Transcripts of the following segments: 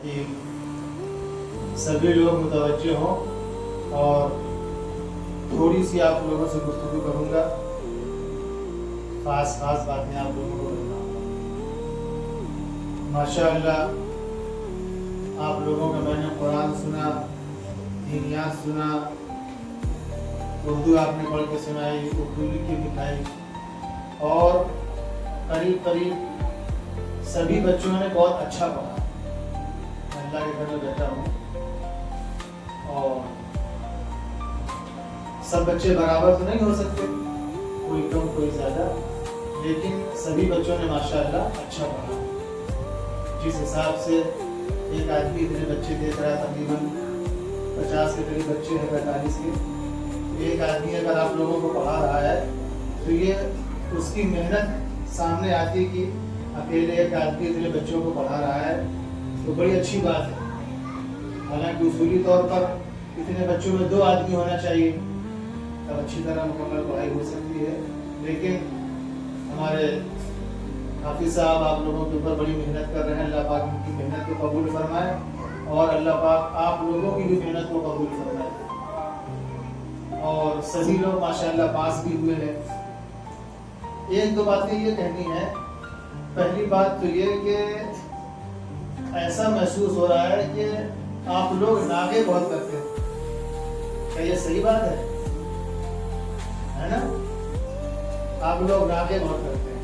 کہ سبھی لوگ متوجہ ہوں اور تھوڑی سی آپ لوگوں سے گفتگو کروں گا، خاص باتیں آپ لوگوں کو بتاؤں گا۔ ماشاء اللہ آپ لوگوں کا میں نے قرآن سنا، دینیات سنا، اردو آپ نے پڑھ کے سنائی، اردو لکھ کے دکھائی، اور قریب سبھی بچوں نے بہت اچھا پڑھا۔ میں اللہ کے گھر میں بیٹھا ہوں اور سب بچے برابر تو نہیں ہو سکتے، کوئی کم کوئی زیادہ، لیکن سبھی بچوں نے ماشاءاللہ اچھا پڑھا۔ جس حساب سے ایک آدمی اتنے بچے دیکھ رہا ہے، تقریباً 50 کے قریب بچے ہیں، 45 کے، ایک آدمی اگر آپ لوگوں کو پڑھا رہا ہے تو یہ اس کی محنت سامنے آتی کہ اکیلے ایک آدمی اتنے بچوں کو پڑھا رہا ہے تو بڑی اچھی بات ہے۔ حالانکہ اصولی طور پر اتنے بچوں میں 2 آدمی ہونا چاہیے تب اچھی طرح مکمل پڑھائی ہو سکتی ہے، لیکن ہمارے حافظ صاحب آپ لوگوں کے اوپر بڑی محنت کر رہے ہیں۔ اللہ پاک ان کی محنت کو قبول فرمائے اور اللہ پاک آپ لوگوں کی بھی محنت کو قبول فرمائے، اور سبھی لوگ ماشاءاللہ پاس بھی ہوئے ہیں۔ 1-2 باتیں یہ کہنی ہے۔ پہلی بات تو یہ کہ ایسا محسوس ہو رہا ہے کہ آپ لوگ ناغے بہت کرتے ہیں، کیا یہ صحیح بات ہے نا؟ آپ لوگ ناغے بہت کرتے ہیں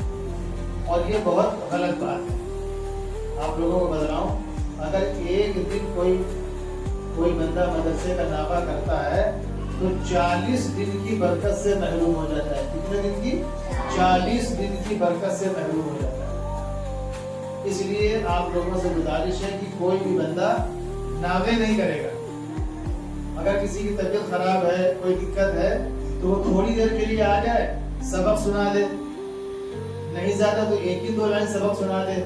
اور یہ بہت غلط بات ہے۔ آپ لوگوں کو بتلاؤں، اگر ایک دن کوئی بندہ مدرسے کا ناغہ کرتا ہے تو 40 دن کی برکت سے محروم ہو جاتا ہے۔ کتنے دن کی؟ 40 دن کی برکت سے محروم ہو جاتا ہے۔ اس لیے آپ لوگوں سے گزارش ہے کہ کوئی بھی بندہ ناغے نہیں کرے گا۔ اگر کسی کی طبیعت خراب ہے، کوئی دقت ہے، تو وہ تھوڑی دیر کے لیے آ جائے، سبق سنا دے، نہیں زیادہ تو 1-2 لائن سبق سنا دے،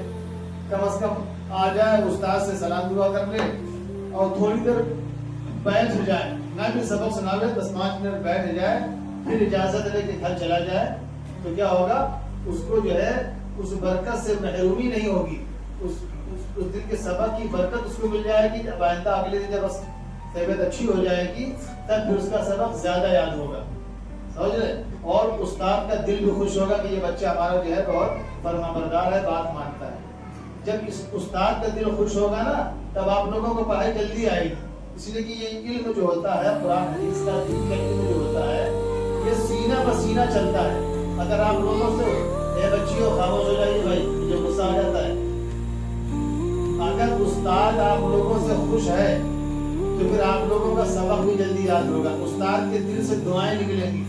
کم از کم آ جائے، استاد سے سلام دعا کر لے اور تھوڑی دیر بیٹھ جائے، نہ بھی سبق سناوے، 10-5 منٹ بیٹھ جائے، پھر اجازت لے کے گھر چلا جائے، تو کیا ہوگا؟ اس کو جو ہے اس برکت سے محرومی نہیں ہوگی، اس دن کے سبق کی برکت اس کو مل جائے گی۔ جب آئندہ اگلے دن جب طبیعت اچھی ہو جائے گی تب پھر اس کا سبق زیادہ یاد ہوگا، سمجھ رہے؟ اور استاد کا دل بھی خوش ہوگا کہ یہ بچہ ہمارا جو ہے بہت فرمانبردار ہے، بات مانتا ہے۔ جب اس استاد کا دل خوش ہوگا نا تب آپ لوگوں کو پڑھائی جلدی آئے گی، اس لیے کہ یہ علم جو ہوتا ہے، قرآن حدیث کا دین کا علم جو ہوتا ہے، یہ سینہ بسینہ چلتا ہے۔ اگر آپ لوگوں سے اے بچیوں خاموش ہو جائیے بھائی، مجھے غصہ آ جاتا ہے، اگر استاد آپ لوگوں سے خوش ہے تو پھر آپ لوگوں کا سبق بھی جلدی یاد ہوگا، استاد کے دل سے دعائیں نکلیں گی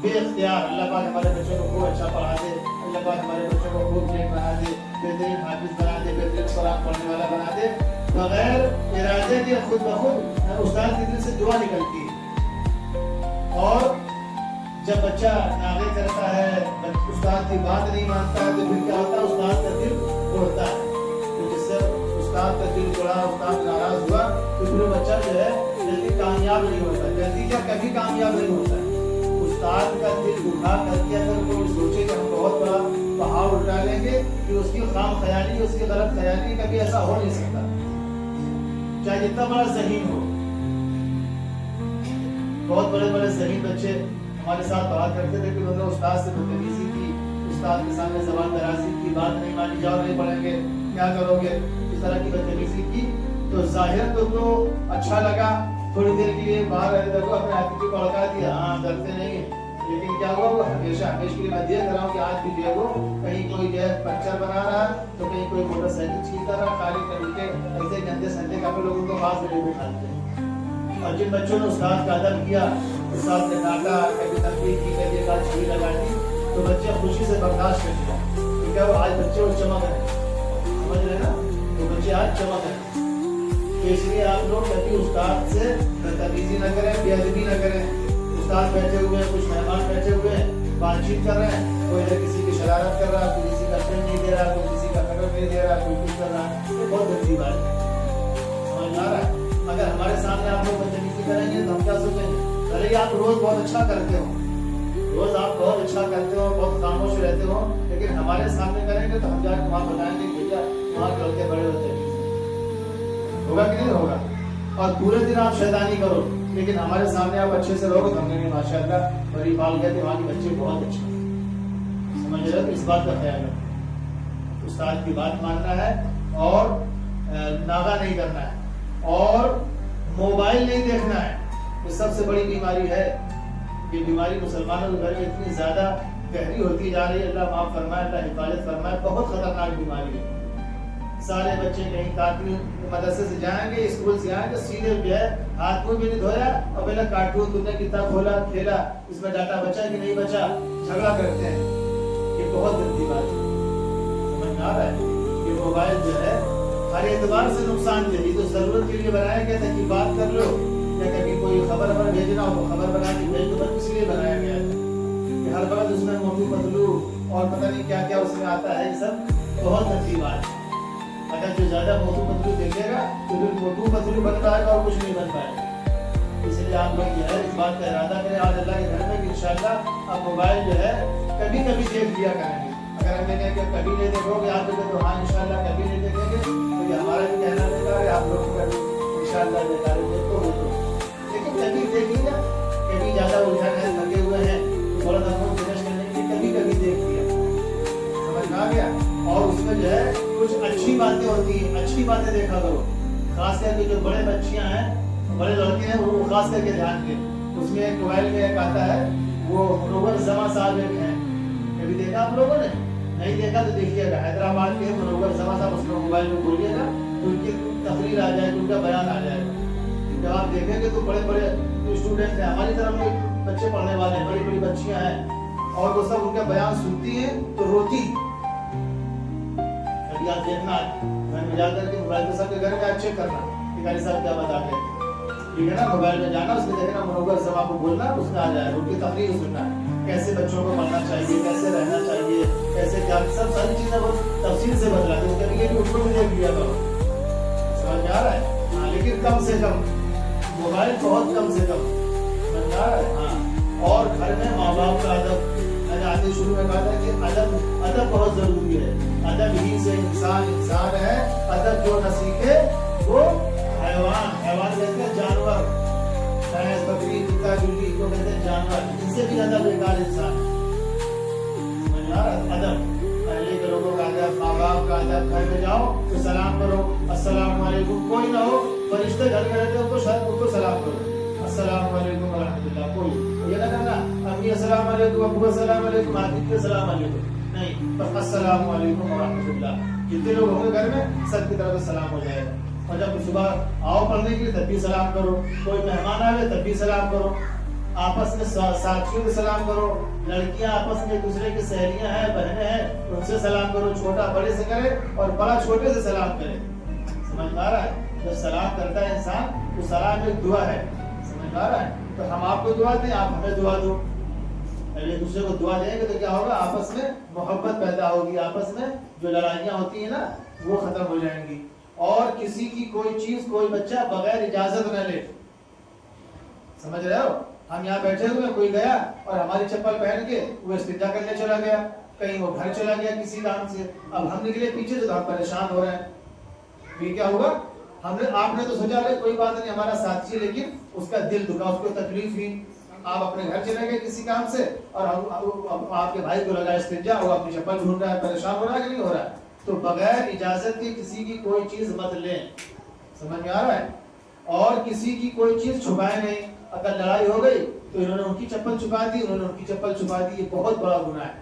بے اختیار۔ اللہ پاک ہمارے بچوں کو خوب اچھا پڑھا دے، اللہ پاک ہمارے بچوں کو خوب نیک بنا دے، بہترین حافظ بنا دے، بہترین قرآن پڑھنے والا بنا دے، بغیر ارادے کے خود بخود استاد کے دل سے دعا نکلتی ہے۔ اور جب بچہ ناغے کرتا ہے، استاد کی بات نہیں مانتا ہے، تو پھر کیا ہوتا ہے؟ استاد کا دل اڑتا ہے، تو جس سے استاد کا دل اڑا، استاد ناراض ہوا، تو پھر بچہ جو ہے جلدی کامیاب نہیں ہوتا، جلدی کیا کبھی کامیاب نہیں ہوتا ہے۔ استاد کا دل دکھا کر کے اگر کوئی سوچے کہ ہم بہت بڑا پہاڑ اٹھا لیں گے، کہ اس کی خام خیالی، اس کی غلط خیالی، کبھی ایسا ہو نہیں سکتا، چاہے جتنا بڑا ذہین ہو۔ بہت بڑے بڑے ذہین بچے ہمارے ساتھ بات کرتے تھے کہ انہوں نے استاد سے بدتمیزی کی، استاد کے سامنے زبان درازی کی، بات نہیں مانی، جاؤ نہیں پڑھیں گے، کیا کرو گے، اس طرح کی بدتمیزی کی، تو ظاہر تو اچھا لگا، تھوڑی دیر کے لیے باہر رہے تھے، اپنے ایٹیٹیوڈ کو بڑھا دیا، ہاں ڈرتے نہیں ہیں، لیکن کیا ہوا؟ وہ ہمیشہ کے لیے میں دیکھ رہا ہوں کہ آج بھی جو ہے وہ کہیں کوئی جو ہے پنچر بنا رہا تو کہیں کوئی موٹر سائیکل چھینتا رہا، کالی کر کے ایسے گندے سندے کپڑے لوگوں کو پاس میں بٹھاتے ہیں۔ اور جن بچوں نے استاد کا ادب کیا، استاد نے ڈانٹا، کبھی تنقید کی، کبھی ایک آدھ چھری لگا دی، تو بچے خوشی سے برداشت کر لیا، کیونکہ وہ آج بچے وہ چمک رہے ہیں، سمجھ رہے ہیں نا؟ تو بچے آج چمک رہے ہیں۔ تو اس لیے آپ لوگ کبھی استاد سے بدتمیزی نہ کریں، بے ادبی نہ کریں۔ استاد بیٹھے ہوئے ہیں، کچھ مہمان بیٹھے ہوئے ہیں، بات چیت کر رہے ہیں، کوئی ادھر کسی کی شرارت کر رہا ہے، کوئی کسی کا پین نہیں دے رہا، کوئی کسی کا کلر نہیں دے رہا، کوئی کچھ کر رہا ہے، یہ بہت گندی بات ہے، سمجھ آ رہا ہے؟ اگر ہمارے سامنے آپ لوگ بدتمیزی کریں گے تو ہم کیا سوچیں گے؟ ارے آپ روز بہت اچھا کرتے ہو، روز آپ بہت اچھا کرتے ہو، بہت خاموش رہتے ہو، لیکن ہمارے سامنے کریں گے تو ہم جا کے وہاں بتائیں گے کہ وہاں کے لڑکے بڑے ہوتے ہیں، ہوگا کہ نہیں ہوگا؟ اور پورے دن آپ شیطانی کرو لیکن ہمارے سامنے آپ اچھے سے رہو تو ہم نے ماشاء اللہ بڑی بال گئے تھے وہاں کے بچے بہت اچھے، سمجھ رہے ہو؟ اس بات کا خیال رکھو، استاد کی بات ماننا ہے اور ناغہ نہیں کرنا ہے اور موبائل نہیں دیکھنا ہے۔ یہ سب سے بڑی بیماری ہے، یہ بیماری مسلمانوں کے گھر میں اتنی زیادہ گہری ہوتی جا رہی ہے، اللہ معاف فرمائے، اللہ حفاظت فرمائے، بہت خطرناک بیماری ہے۔ سارے بچے کہیں کارٹون مدرسے سے جائیں گے، اسکول سے آئیں گے، سیدھے جو ہے ہاتھ منہ بھی نہیں دھویا اور پہلے کارٹون تم نے کتنا کھولا کھیلا، اس میں ڈاٹا بچا کہ نہیں بچا، جھگڑا کرتے ہیں۔ یہ بہت گندی بات ہے، سمجھ میں آ رہا ہے؟ یہ موبائل جو ہے ہر اعتبار سے نقصان دہ ہے، تو ضرورت کے لیے بنایا گیا تھا کہ بات کر لو یا کبھی کوئی خبر بھیجنا ہو تو خبر بنا کے بھیج دو، بس اس لیے بنایا گیا تھا کہ ہر وقت اس میں موٹو پتلو اور پتہ نہیں کیا کیا اس میں آتا ہے، یہ سب بہت گندی بات ہے۔ اگر جو زیادہ موٹو پتلو دیکھے گا تو پھر موٹو پتلو بن پائے گا اور کچھ نہیں بن پائے گا۔ اس لیے آپ لوگ جو ہے اس بات کا ارادہ کریں آج اللہ کے گھر میں کہ انشاءاللہ آپ موبائل جو ہے کبھی کبھی دیکھ لیا کریں گے۔ اگر ہم کہیں کہ کبھی نہیں دیکھو گے آپ تو ہاں انشاءاللہ کبھی نہیں دیکھیں گے، تو یہ ہمارا بھی کہنا بیکار ہے، آپ لوگوں کا بھی انشاءاللہ بیکار ہے، دیکھو لیکن کبھی دیکھیے گا، کبھی زیادہ الجھن ہے، لگے ہوئے ہیں تو تھوڑا سا فون فنش کرنے کے لیے کبھی کبھی دیکھ لیا، سمجھ میں آ گیا؟ اور اس میں جو ہے کچھ اچھی باتیں ہوتی ہیں، اچھی باتیں دیکھا کرو، خاص کر کے جو بڑے بچیاں ہیں بڑے لڑکے ہیں وہ خاص کر کے دھیان دیں۔ اس میں ایک موبائل میں ایک آتا ہے، وہ منور زماں صاحب ایک ہیں، کبھی دیکھا آپ لوگوں نے؟ نہیں دیکھا تو دیکھیے گا، حیدرآباد کے منور زماں صاحب، اس میں موبائل میں بولیے گا تو ان کی تقریر آ جائے گی، ان کا بیان آ جائے گا۔ جب آپ دیکھیں گے تو بڑے بڑے جو اسٹوڈنٹ ہیں ہماری طرف میں بچے پڑھنے والے ہیں، بڑی بڑی بچیاں ہیں اور وہ سب ان کا بیان سنتی ہیں تو روتی۔ ابھی آپ دیکھنا گھر میں جا کر کے موبائل پہ سب کے گھر میں چیک کرنا کہ قاری صاحب کیا بتا رہے ہیں، ٹھیک ہے نا؟ موبائل میں جانا، اس میں دیکھنا منور زماں کو بولنا، اس میں آ جائے ان کی تقریر سننا، کیسے بچوں کو پڑھنا چاہیے، کیسے رہنا چاہیے، کیسے کیا، سب ساری چیزیں وہ تفصیل سے بتلاتے ہیں، کبھی کبھی اس کو بھی دیکھ لیا کرو، سمجھ میں آ رہا ہے؟ ہاں لیکن کم سے کم موبائل، بہت کم سے کم، سمجھ میں آ رہا ہے؟ ہاں اور گھر میں ماں باپ کا ادب، میں نے آتے شروع میں کہا تھا کہ ادب بہت ضروری ہے، ادب ہی سے انسان ہے، ادب جو نہ سیکھے وہ حیوان کہتے ہیں جانور، بھینس بکری کتا بلی کو کہتے ہیں جانور، ان سے بھی زیادہ بیکار انسان ہے، سمجھ میں آ رہا ہے؟ ادب، پہلے کے لوگوں کا ادب، ماں باپ کا ادب، گھر میں جاؤ تو سلام کرو، السلام علیکم، کوئی نہ ہو فرشتے گھر میں رہتے ان کو سلام کرو، السلام علیکم ورحمۃ اللہ، کوئی یہ نہ کرنا امی السلام علیکم، ابو السلام علیکم، عاطف السلام علیکم، نہیں، بس السلام علیکم ورحمۃ اللہ، جتنے لوگ ہوں گے گھر میں سب کی طرف سے سلام ہو جائے گا۔ اور جب صبح آؤ پڑھنے کے لیے تب بھی سلام کرو، کوئی مہمان آئے تب بھی سلام کرو، آپس میں ساتھیوں کو سلام کرو، لڑکیاں آپس میں ایک دوسرے کی سہیلیاں ہیں، بہنیں ہیں، ان سے سلام کرو، چھوٹا بڑے سے کرے اور بڑا چھوٹے سے سلام کرے، سمجھ میں آ رہا ہے؟ جب سلام کرتا ہے انسان تو سلام ایک دعا ہے، سمجھ میں آ رہا ہے؟ تو ہم آپ کو دعا دیں، آپ ہمیں دعا دو، ایک دوسرے کو دعا دیں گے تو کیا ہوگا؟ آپس میں محبت پیدا ہوگی، آپس میں جو لڑائیاں ہوتی ہیں نا وہ ختم ہو جائیں گی، اور کسی کی کوئی چیز کوئی بچہ بغیر اجازت نہ لے، سمجھ رہے ہو؟ ہم یہاں بیٹھے ہوئے، کوئی گیا اور ہماری چپل پہن کے وہ استنجا کرنے چلا گیا، کہیں وہ گھر چلا گیا کسی کام سے، اب ہم نکلے پیچھے سے تو ہم پریشان ہو رہے ہیں، یہ کیا ہوا؟ آپ نے تو سوچا رہے کوئی بات نہیں ہمارا ساتھی، لیکن اس کا دل دکھا، اس کو تکلیف ہوئی، آپ اپنے گھر چلے گئے کسی کام سے اور آپ کے بھائی کو لگا استنجا، وہ اپنی چپل ڈھونڈ رہا ہے، پریشان ہو رہا ہے کہ نہیں ہو رہا ہے؟ تو بغیر اجازت کے کسی کی کوئی چیز مت لیں، سمجھ میں آ رہا ہے؟ اور کسی کی کوئی چیز چھپائے نہیں، اگر لڑائی ہو گئی تو انہوں نے ان کی چپل چھپا دی، انہوں نے ان کی چپل چھپا دی، یہ بہت بڑا گناہ ہے،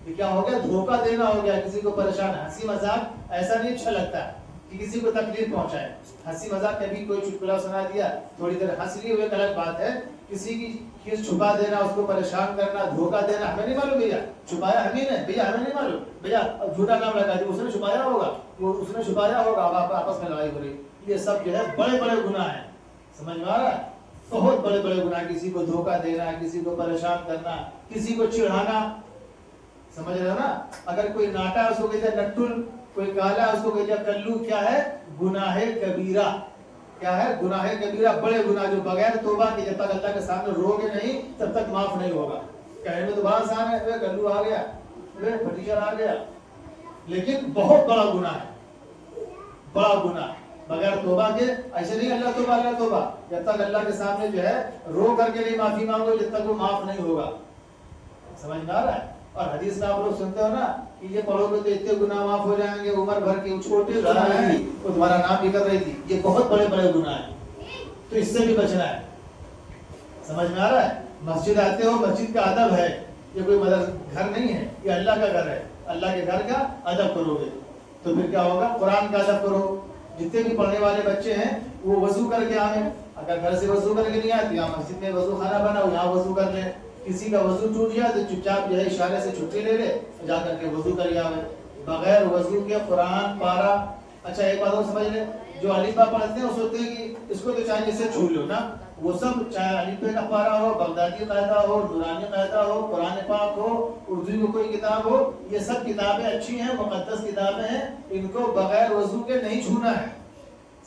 یہ کیا ہو گیا؟ دھوکہ دینا ہو گیا، کسی کو پریشان، ہنسی مذاق ایسا نہیں اچھا لگتا ہے کہ کسی کو تکلیف پہنچائے، ہنسی مذاق کبھی کوئی چٹکلا سنا دیا تھوڑی دیر ہنس لی، وہ ایک الگ بات ہے، کسی کی چیز چھپا دینا، اس کو پریشان کرنا، دھوکہ دینا، ہمیں نہیں معلوم بھیا چھپایا ہمیں نے، بھیا ہمیں نہیں معلوم، بھیا جھوٹا نام لگا دیا، اس نے چھپایا ہوگا، وہ اس نے چھپایا ہوگا، اب آپس میں لڑائی ہو رہی، یہ سب جو ہے بڑے بڑے گناہ ہیں، سمجھ میں آ رہا ہے؟ بہت بڑے بڑے گناہ، کسی کو دھوکہ دینا، کسی کو پریشان کرنا، کسی کو چڑھانا، سمجھ رہے ہو نا؟ اگر کوئی ناٹا ہے اس کو کہتے ہیں نٹل، کوئی کالا ہے اس کو کہتے ہیں کلو، کیا ہے؟ گناہ کبیرہ، کیا ہے؟ گناہ کبیرہ، بڑے گناہ جو بغیر توبہ کے جب تک اللہ کے سامنے رو گے نہیں تب تک معاف نہیں ہوگا۔ کہنے میں تو بڑا آسان ہے، وہ کلو آ گیا، وہ پھٹیچر آ گیا، لیکن بہت بڑا گناہ ہے، بڑا گناہ، بغیر توبہ کے ایسے نہیں اللہ توبہ اللہ توبہ، جب تک اللہ کے سامنے جو ہے رو کر کے نہیں معافی مانگو جب تک وہ معاف نہیں ہوگا. سمجھ میں آ رہا ہے؟ اور حدیث میں آپ لوگ سنتے ہو نا کہ یہ پڑھو گے تو اتنے گناہ معاف ہو جائیں گے عمر بھر کے. چھوٹے گناہ ہیں وہ تمہارا نام بھی کر رہی تھی، یہ بہت بڑے بڑے گناہ ہیں تو اس سے بھی بچنا ہے. سمجھ میں آ رہا ہے؟ مسجد آتے ہو، مسجد کا ادب ہے، یہ کوئی گھر نہیں ہے، یہ اللہ کا گھر ہے. اللہ کے گھر کا ادب کرو گے تو پھر کیا ہوگا؟ قرآن کا ادب کرو. جتنے بھی پڑھنے والے بچے ہیں وہ وضو کر کے آئیں. اگر گھر سے وضو کر کے نہیں آتے یہاں مسجد میں وضو خانہ بناؤ، یہاں وضو کر لیں. کسی کا وضو ٹوٹ گیا تو چپ چاپ جو ہے اشارے سے چھٹی لے لے، جا کر کے وضو کر آوے. بغیر وضو کے قرآن پارا. اچھا ایک بات اور سمجھ لیں، جو الف با پڑھتے ہیں وہ سوچتے ہیں کہ اس کو تو چاہے جیسے چھو لو نا، وہ سب چاہے الف کا پارا ہو، بغدادی قاعدہ ہو، نورانی قاعدہ ہو، قرآن پاک ہو، اردو میں کوئی کتاب ہو، یہ سب کتابیں اچھی ہیں، مقدس کتابیں ہیں، ان کو بغیر وضو کے نہیں چھونا ہے.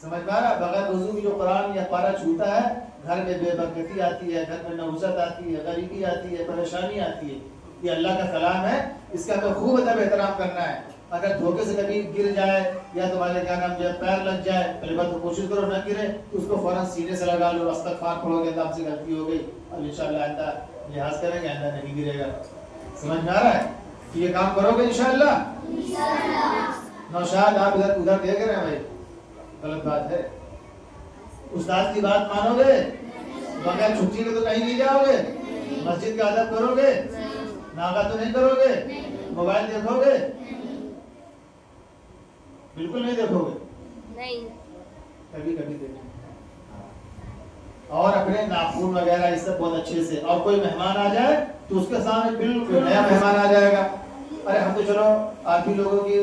سمجھ پا رہا؟ بغیر وضو کی جو قرآن یا پارا چھوتا ہے گھر میں بے برکتی آتی ہے، گھر میں نوزت آتی ہے، غریبی آتی ہے، پریشانی آتی ہے. یہ اللہ کا کلام ہے، اس کا ہمیں خوب ادب احترام کرنا ہے. اگر دھوکے سے کبھی گر جائے یا تمہارے کیا نام جو پیر لگ جائے، پہلی بات تو کوشش کرو نہ گرے تو اس کو فوراً سینے سے لگا لو، استغفار پڑھو گے تو آپ سے غلطی ہو گئی، اب انشاءاللہ آئندہ لحاظ کریں گے، آئندہ نہیں گرے گا. سمجھ میں آ رہا ہے؟ یہ کام کرو گے انشاءاللہ. نوشاد آپ ادھر دیکھ رہے ہیں بھائی، غلط بات ہے. استاد کی بات مانو گے، بغیر چھٹی کے تو کہیں نہیں جاؤ گے. مسجد کا ادب کرو گے، ناغہ تو نہیں کرو گے. موبائل دیکھو گے؟ بالکل نہیں دیکھو گے. نہیں، کبھی کبھی دیکھو. اور اپنے ناخون وغیرہ اس سے بہت اچھے سے. اور کوئی مہمان آ جائے تو اس کے سامنے بالکل نیا مہمان آ جائے گا. ارے ہم تو چلو آپ ہی لوگوں کی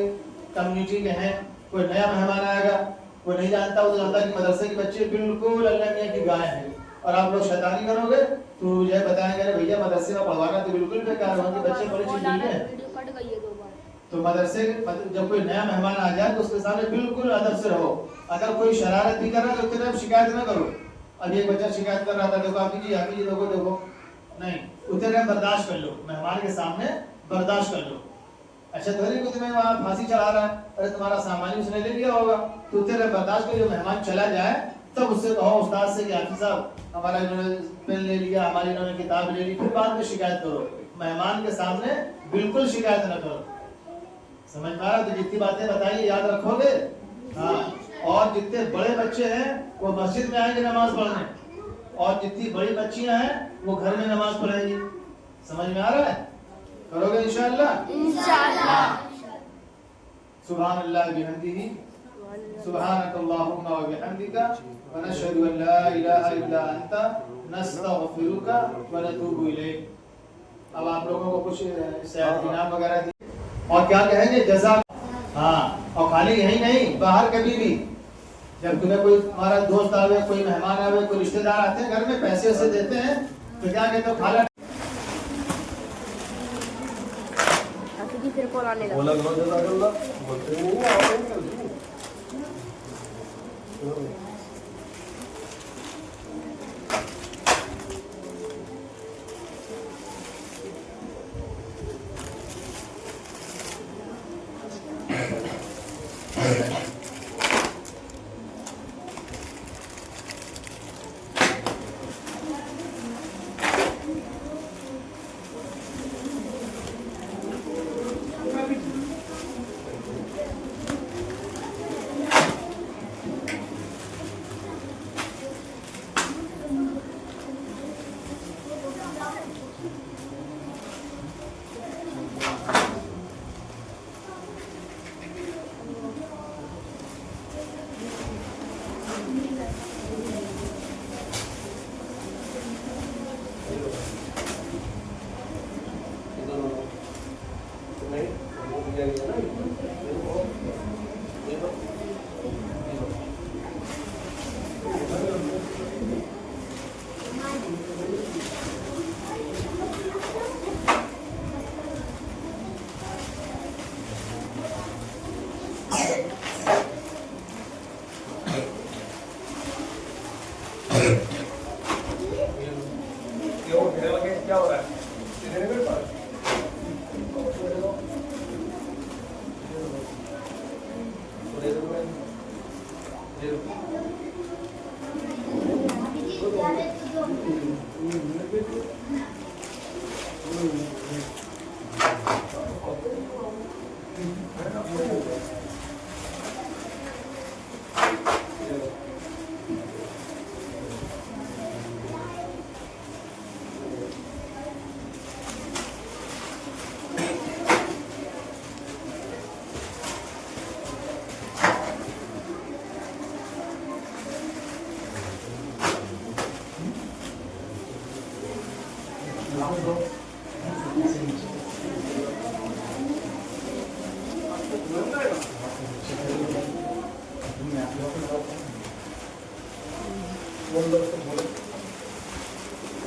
کمیونٹی کے ہیں، کوئی نیا مہمان آئے گا، کوئی نہیں جانتا، وہ لگتا ہے کہ مدرسے کے بچے بالکل اللہ میاں کی گائے ہیں، اور آپ لوگ شیطانی کرو گے تو مجھے بتائیں گے بھیا مدرسے میں پڑھوانا تو بالکل بیکار ہے، بچے بڑی چیز نہیں ہے. تو مدرسے جب کوئی نیا مہمان آ جائے تو اس کے سامنے بالکل ادب سے رہو. اگر کوئی شرارت بھی کر رہا ہے تو اتنے شکایت نہ کرو. اب ایک بچہ شکایت کر رہا تھا، دیکھو آپ جی دیکھو، نہیں، اتنے برداشت کر لو، مہمان کے سامنے برداشت کر لو. اچھا تو نہیں کہ تمہیں وہاں پھانسی چڑھا رہا ہے، ارے تمہارا سامان ہی اس نے لے لیا ہوگا، تو اتنے برداشت کر. جو مہمان چلا جائے تب اس سے کہو استاد سے کہ حافظ صاحب ہمارا انہوں نے پین لے لیا، ہماری انہوں نے کتاب لے لی، پھر بعد میں شکایت کرو. مہمان کے سامنے بالکل شکایت نہ کرو. سمجھ پا رہا؟ تو جتنی باتیں بتائیے یاد رکھو گے. ہاں، اور جتنے بڑے بچے ہیں وہ مسجد میں آئیں گے نماز پڑھنے، اور جتنی بڑی بچیاں ہیں وہ گھر میں نماز پڑھیں گی. سمجھ میں آ رہا ہے؟ کرو گے انشاءاللہ. سبحان اللہ بحمدہ، سبحانک اللہم و بحمدک، ونشہد ان لا الہ الا انت، نستغفرک و نتوب الیک. اب آپ لوگوں کو کچھ صحت انعام وغیرہ دی اور کیا کہیں گے؟ جزاک. ہاں، اور خالی یہی نہیں، باہر کبھی بھی جب تمہیں کوئی تمہارا دوست آوے، کوئی مہمان آوے، کوئی رشتہ دار آتے ہیں گھر میں، پیسے اسے دیتے ہیں تو کیا کہتے ہو؟ کھالا کیا ہو رہا ہے؟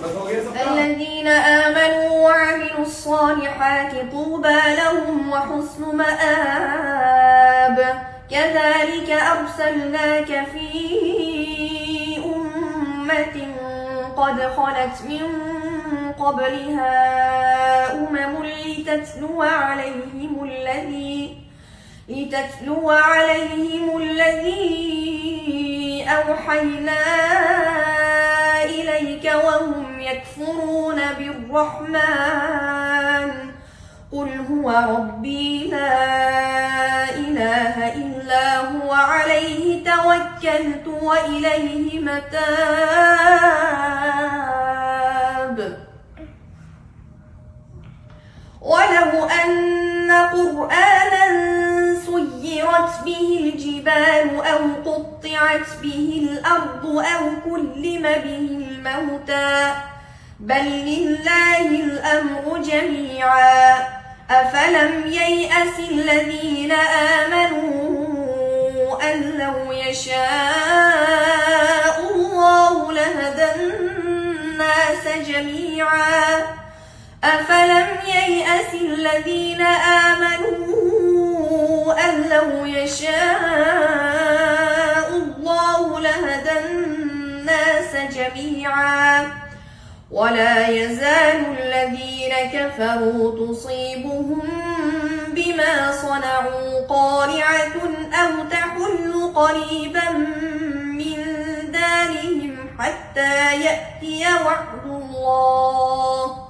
الذين آمنوا وعملوا الصالحات طوبى لهم وحسن مآب كذلك أرسلناك في أمة قد خلت من قبلها لتتلو عليهم الذي أوحينا إليك وهم يكفرون بالرحمن قل هو ربي لا إله إلا هو عليه توكلت وإليه متاب ولو أن قرآنا سيرت به الجبال أو قطعت خسفت به الأرض أو كلم به الموتى بل لله الأمر جميعا أفلم ييأس الذين آمنوا أن لو يشاء الله لهدى الناس جميعا أفلم ييأس الذين آمنوا أن لو يشاء الله لهدى الناس جميعا ولا يزال الذين كفروا تصيبهم بما صنعوا قارعة أو تحل قريبا من دارهم حتى يأتي وعد الله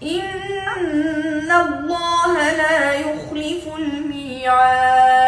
إن الله لا يخلف الميعاد